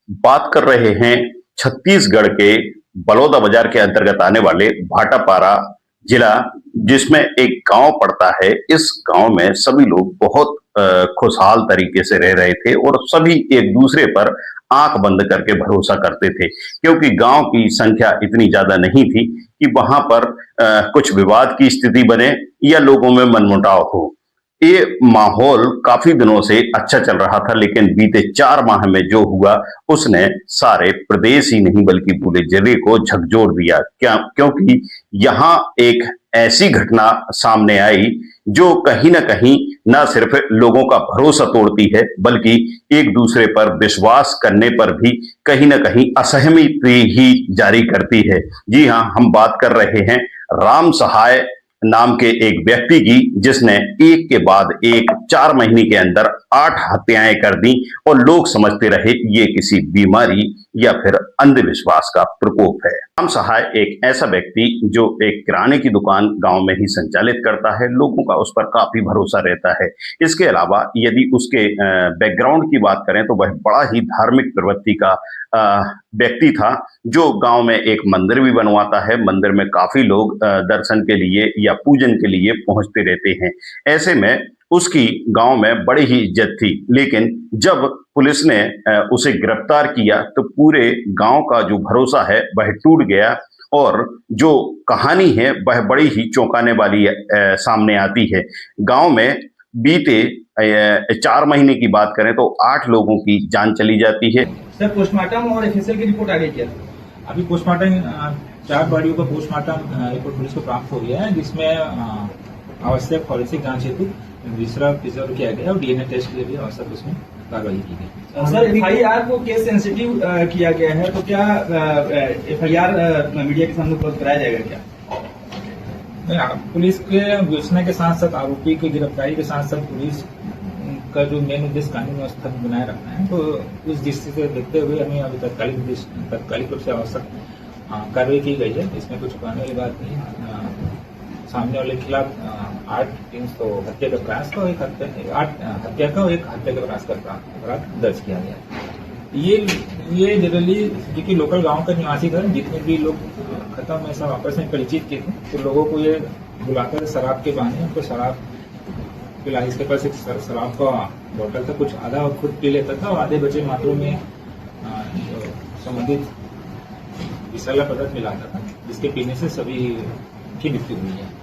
बात कर रहे हैं छत्तीसगढ़ के बलौदा बाजार के अंतर्गत आने वाले भाटापारा जिला, जिसमें एक गांव पड़ता है। इस गांव में सभी लोग बहुत खुशहाल तरीके से रह रहे थे और सभी एक दूसरे पर आंख बंद करके भरोसा करते थे, क्योंकि गांव की संख्या इतनी ज्यादा नहीं थी कि वहां पर कुछ विवाद की स्थिति बने या लोगों में मनमुटाव हो। ये माहौल काफी दिनों से अच्छा चल रहा था, लेकिन बीते 4 माह में जो हुआ उसने सारे प्रदेश ही नहीं बल्कि पूरे जिले को झकझोर दिया। क्या? क्योंकि यहाँ एक ऐसी घटना सामने आई जो कहीं ना कहीं न सिर्फ लोगों का भरोसा तोड़ती है, बल्कि एक दूसरे पर विश्वास करने पर भी कहीं ना कहीं असहमति ही जारी करती है। जी हाँ, हम बात कर रहे हैं राम सहाय नाम के एक व्यक्ति की, जिसने एक के बाद एक 4 महीने के अंदर 8 हत्याएं कर दी और लोग समझते रहे ये किसी बीमारी या फिर अंधविश्वास का प्रकोप है। राम सहाय एक ऐसा व्यक्ति जो एक किराने की दुकान गांव में ही संचालित करता है। लोगों का उस पर काफी भरोसा रहता है। इसके अलावा यदि उसके बैकग्राउंड की बात करें तो वह बड़ा ही धार्मिक प्रवृत्ति का व्यक्ति था, जो गांव में एक मंदिर भी बनवाता है। मंदिर में काफी लोग दर्शन के लिए या पूजन के लिए पहुंचते रहते हैं। ऐसे में उसकी गांव में बड़ी ही इज्जत थी, लेकिन जब पुलिस ने उसे गिरफ्तार किया तो पूरे गांव का जो भरोसा है वह टूट गया और जो कहानी है वह बड़ी ही चौंकाने वाली सामने आती है। गांव में बीते 4 महीने की बात करें तो 8 लोगों की जान चली जाती है। सर, पोस्टमार्टम और एफएसएल की रिपोर्ट आ गई क्या? अभी पोस्टमार्टम 4 बॉडियों का पोस्टमार्टम रिपोर्ट पुलिस को प्राप्त हो गया है, जिसमें आवश्यक फॉरेंसिक जांच हेतु दूसरा प्रिजर्व किया गया और डीएनए टेस्ट के लिए भी आवश्यक उसमें कार्रवाई की गई। सर, एफआईआर को केस सेंसिटिव किया गया है, तो क्या एफआईआर मीडिया के सामने उपलब्ध कराया जाएगा क्या? पुलिस के विवेचना के साथ साथ आरोपी की गिरफ्तारी के साथ साथ पुलिस का जो मेन उद्देश्य कानून व्यवस्था बनाए रखना है, तो उस दृष्टि से देखते हुए हमें अभी तात्कालिक रूप से आवश्यक कार्रवाई की गई है। इसमें कुछ कहने वाली बात नहीं। सामने वाले के खिलाफ 8 हत्या का प्रयास का, 8 हत्या का और 1 हत्या के प्रयास का अपराध दर्ज किया गया। ये जनरली क्योंकि लोकल गांव का निवासी घर, जितने भी लोग खत्म में सब आपस में परिचित किए थे, तो लोगों को ये बुलाकर शराब के बहाने उनको शराब पिला। इसके पास एक शराब का बोतल था, कुछ आधा और खुद पी लेता था और आधे बचे मात्रों में संबंधित विषैला पदार्थ मिलाता था, जिसके पीने से सभी की मृत्यु हुई है।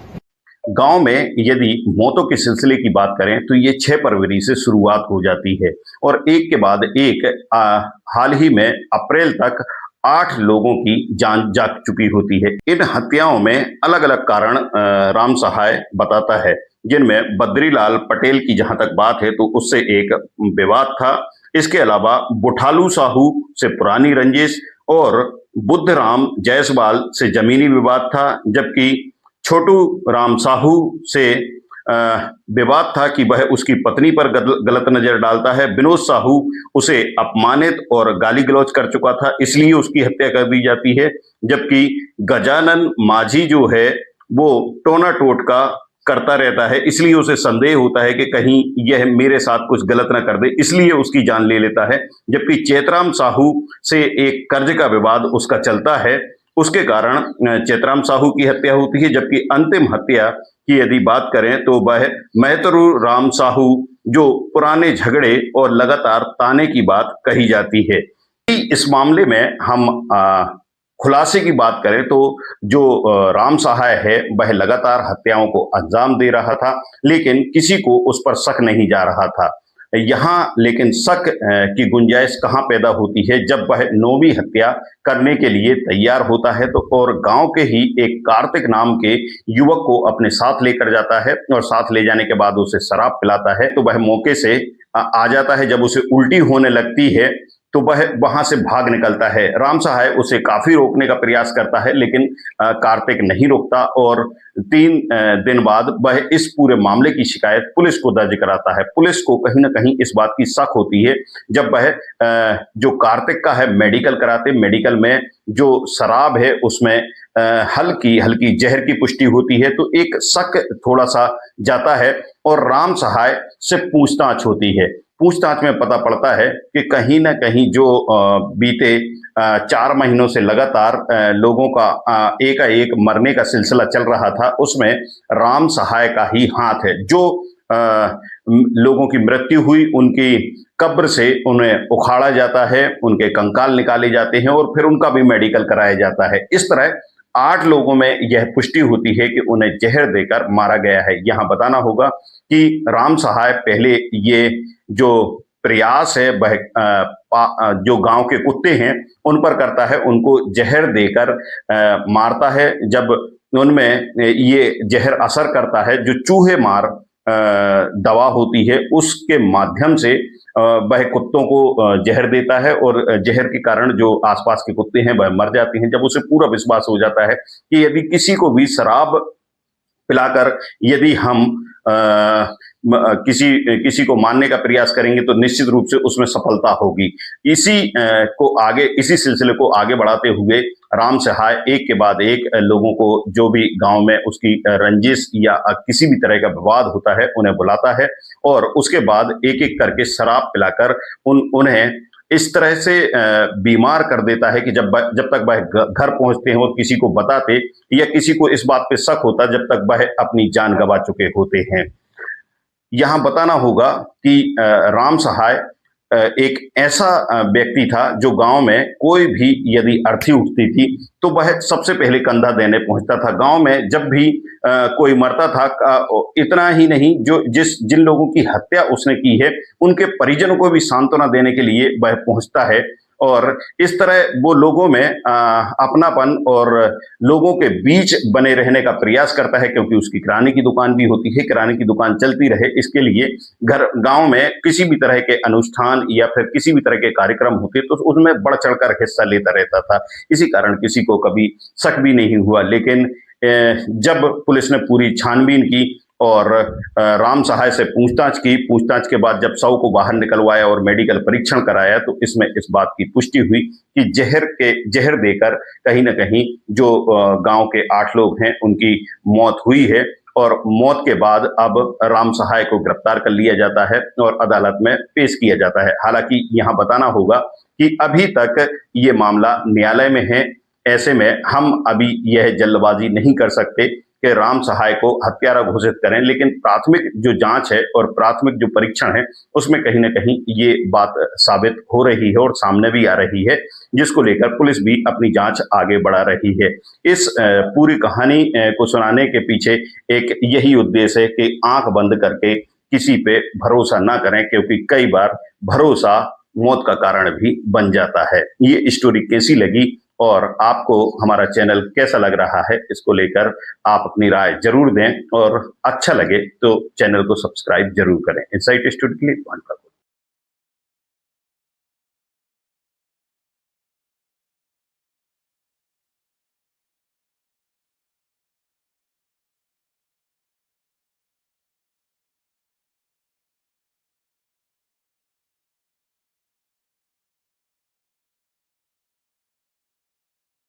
गांव में यदि मौतों के सिलसिले की बात करें तो ये 6 फरवरी से शुरुआत हो जाती है और एक के बाद एक हाल ही में अप्रैल तक 8 लोगों की जान जा चुकी होती है। इन हत्याओं में अलग अलग कारण राम सहाय बताता है, जिनमें बद्रीलाल पटेल की जहां तक बात है तो उससे एक विवाद था। इसके अलावा बुठालू साहू से पुरानी रंजिश और बुद्धराम जायसवाल से जमीनी विवाद था, जबकि छोटू राम साहू से विवाद था कि वह उसकी पत्नी पर गलत नजर डालता है। विनोद साहू उसे अपमानित और गाली गलौज कर चुका था, इसलिए उसकी हत्या कर दी जाती है। जबकि गजानन माझी जो है वो टोना टोटका करता रहता है, इसलिए उसे संदेह होता है कि कहीं यह मेरे साथ कुछ गलत ना कर दे, इसलिए उसकी जान ले लेता है। जबकि चेतराम साहू से एक कर्ज का विवाद उसका चलता है, उसके कारण चेतराम साहू की हत्या होती है। जबकि अंतिम हत्या की यदि बात करें तो वह महतरू राम साहू, जो पुराने झगड़े और लगातार ताने की बात कही जाती है। इस मामले में हम खुलासे की बात करें तो जो राम सहाय है वह लगातार हत्याओं को अंजाम दे रहा था, लेकिन किसी को उस पर शक नहीं जा रहा था। यहाँ लेकिन शक की गुंजाइश कहाँ पैदा होती है, जब वह 9वीं हत्या करने के लिए तैयार होता है तो और गांव के ही एक कार्तिक नाम के युवक को अपने साथ लेकर जाता है और साथ ले जाने के बाद उसे शराब पिलाता है, तो वह मौके से आ जाता है। जब उसे उल्टी होने लगती है तो वह वहां से भाग निकलता है। राम सहाय उसे काफी रोकने का प्रयास करता है, लेकिन कार्तिक नहीं रुकता और 3 दिन बाद वह इस पूरे मामले की शिकायत पुलिस को दर्ज कराता है। पुलिस को कहीं ना कहीं इस बात की शक होती है, जब वह जो कार्तिक का है मेडिकल कराते, मेडिकल में जो शराब है उसमें हल्की हल्की जहर की पुष्टि होती है, तो एक शक थोड़ा सा जाता है और राम सहाय से पूछताछ होती है। पूछताछ में पता पड़ता है कि कहीं ना कहीं जो बीते 4 महीनों से लगातार लोगों का एकाएक मरने का सिलसिला चल रहा था, उसमें राम सहाय का ही हाथ है। जो लोगों की मृत्यु हुई, उनकी कब्र से उन्हें उखाड़ा जाता है, उनके कंकाल निकाले जाते हैं और फिर उनका भी मेडिकल कराया जाता है। इस तरह 8 लोगों में यह पुष्टि होती है कि उन्हें जहर देकर मारा गया है। यहाँ बताना होगा कि राम सहाय पहले ये जो प्रयास है वह जो गांव के कुत्ते हैं उन पर करता है, उनको जहर देकर मारता है। जब उनमें ये जहर असर करता है, जो चूहे मार दवा होती है उसके माध्यम से वह कुत्तों को जहर देता है और जहर के कारण जो आसपास के कुत्ते हैं वह मर जाते हैं। जब उसे पूरा विश्वास हो जाता है कि यदि किसी को भी शराब पिलाकर यदि हम किसी को मारने का प्रयास करेंगे तो निश्चित रूप से उसमें सफलता होगी। इसी सिलसिले को आगे बढ़ाते हुए राम सहाय एक के बाद एक लोगों को, जो भी गांव में उसकी रंजिश या किसी भी तरह का विवाद होता है, उन्हें बुलाता है और उसके बाद एक एक करके शराब पिलाकर उन्हें इस तरह से बीमार कर देता है कि जब तक वह घर पहुंचते हैं और किसी को बताते या किसी को इस बात पे शक होता, जब तक वह अपनी जान गंवा चुके होते हैं। यहाँ बताना होगा कि राम सहाय एक ऐसा व्यक्ति था जो गांव में कोई भी यदि अर्थी उठती थी तो वह सबसे पहले कंधा देने पहुंचता था। गांव में जब भी कोई मरता था, इतना ही नहीं, जिन लोगों की हत्या उसने की है उनके परिजनों को भी सांत्वना देने के लिए वह पहुंचता है और इस तरह वो लोगों में अपनापन और लोगों के बीच बने रहने का प्रयास करता है, क्योंकि उसकी किराने की दुकान भी होती है। किराने की दुकान चलती रहे इसके लिए गांव में किसी भी तरह के अनुष्ठान या फिर किसी भी तरह के कार्यक्रम होते तो उसमें बढ़ चढ़कर हिस्सा लेता रहता था। इसी कारण किसी को कभी शक भी नहीं हुआ। लेकिन जब पुलिस ने पूरी छानबीन की और राम सहाय से पूछताछ के बाद जब शव को बाहर निकलवाया और मेडिकल परीक्षण कराया तो इसमें इस बात की पुष्टि हुई कि जहर देकर कहीं ना कहीं जो गांव के 8 लोग हैं उनकी मौत हुई है और मौत के बाद अब राम सहाय को गिरफ्तार कर लिया जाता है और अदालत में पेश किया जाता है। हालांकि यहाँ बताना होगा कि अभी तक ये मामला न्यायालय में है। ऐसे में हम अभी यह जल्दबाजी नहीं कर सकते कि राम सहाय को हत्यारा घोषित करें, लेकिन प्राथमिक जो जांच है और प्राथमिक जो परीक्षण है उसमें कहीं ना कहीं ये बात साबित हो रही है और सामने भी आ रही है, जिसको लेकर पुलिस भी अपनी जांच आगे बढ़ा रही है। इस पूरी कहानी को सुनाने के पीछे एक यही उद्देश्य है कि आंख बंद करके किसी पे भरोसा ना करें, क्योंकि कई बार भरोसा मौत का कारण भी बन जाता है। ये स्टोरी कैसी लगी और आपको हमारा चैनल कैसा लग रहा है, इसको लेकर आप अपनी राय जरूर दें और अच्छा लगे तो चैनल को सब्सक्राइब जरूर करें। इनसाइट स्टूडियो के लिए